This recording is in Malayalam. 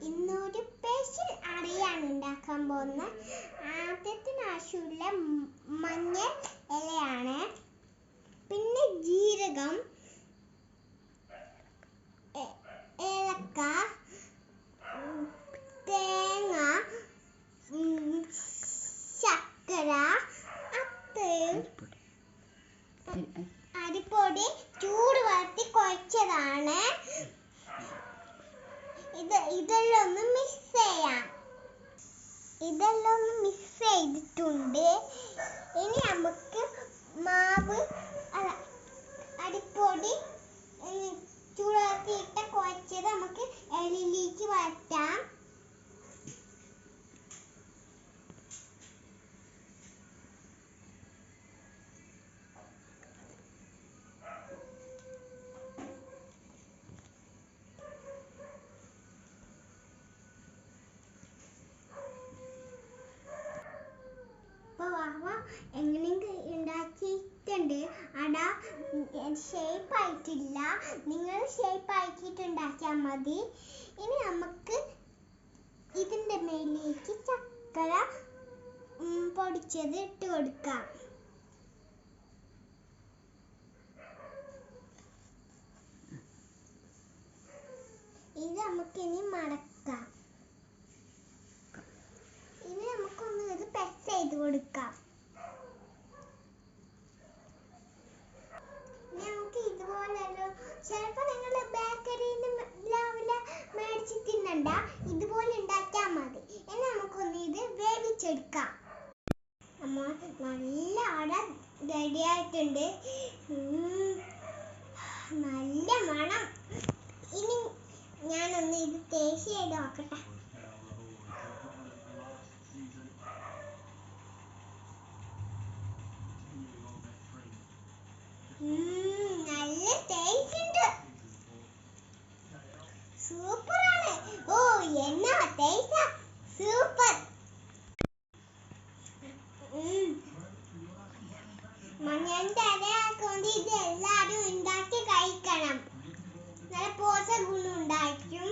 ഇന്നൊരു സ്പെഷ്യൽ അറിയാണ് ഉണ്ടാക്കാൻ പോകുന്നത്. ആദ്യത്തിന് ആവശ്യമുള്ള മഞ്ഞൾ ഇലയാണ്, പിന്നെ ജീരകം, ഏലക്ക, തേങ്ങ, ശർക്കര, അരിപ്പൊടി ചൂട് വളർത്തി കുഴച്ചതാണ്. ഇതെല്ലാം ഒന്ന് മിക്സ് ചെയ്യാം. ഇതെല്ലാം ഒന്ന് മിക്സ് ചെയ്തിട്ടുണ്ട്. ഇനി നമുക്ക് മാവ് അരിപ്പൊടി ചൂട് വളർത്തിയിട്ട കുഴച്ചത് നമുക്ക് എണ്ണയിലേക്ക് വഴറ്റാം. എങ്ങനെയെങ്കിലും ഉണ്ടാക്കിയിട്ടുണ്ട്. അട ഷേപ്പ് ആയിട്ടില്ല, നിങ്ങൾ ഷേപ്പ് ആക്കിയിട്ട് ഉണ്ടാക്കിയാൽ മതി. ഇനി നമുക്ക് ഇതിൻ്റെ മേലേക്ക് ശർക്കര പൊടിച്ചത് ഇട്ട് കൊടുക്കാം. ഇത് നമുക്കിനി മടക്കാം. ഇനി നമുക്കൊന്ന് ഇത് പ്രസ് ചെയ്ത് കൊടുക്കാം. നമുക്ക് ഇതുപോലല്ലോ, ചിലപ്പോൾ നിങ്ങൾ ബേക്കറിയിൽ നിന്ന് മേടിച്ച് തിന്നണ്ട, ഇതുപോലെ ഉണ്ടാക്കിയാൽ മതി. ഇനി നമുക്കൊന്ന് ഇത് വേവിച്ചെടുക്കാം. നമ്മൾ നല്ല അട റെഡിയായിട്ടുണ്ട്. നല്ല മണം. ഇനി ഞാനൊന്ന് ഇത് ടേസ്റ്റ് ചെയ്ത് നോക്കട്ടെ. നല്ല ടേസ്റ്റ് ഉണ്ട്. സൂപ്പറാണ്. ഓ എന്നാ ടേസ്റ്റ്, സൂപ്പർ. മഞ്ഞളിന്റെ അരയാക്കൊണ്ട് ഇത് എല്ലാവരും ഉണ്ടാക്കി കഴിക്കണം. നല്ല പോഷക ഗുണം ഉണ്ടായിരിക്കും.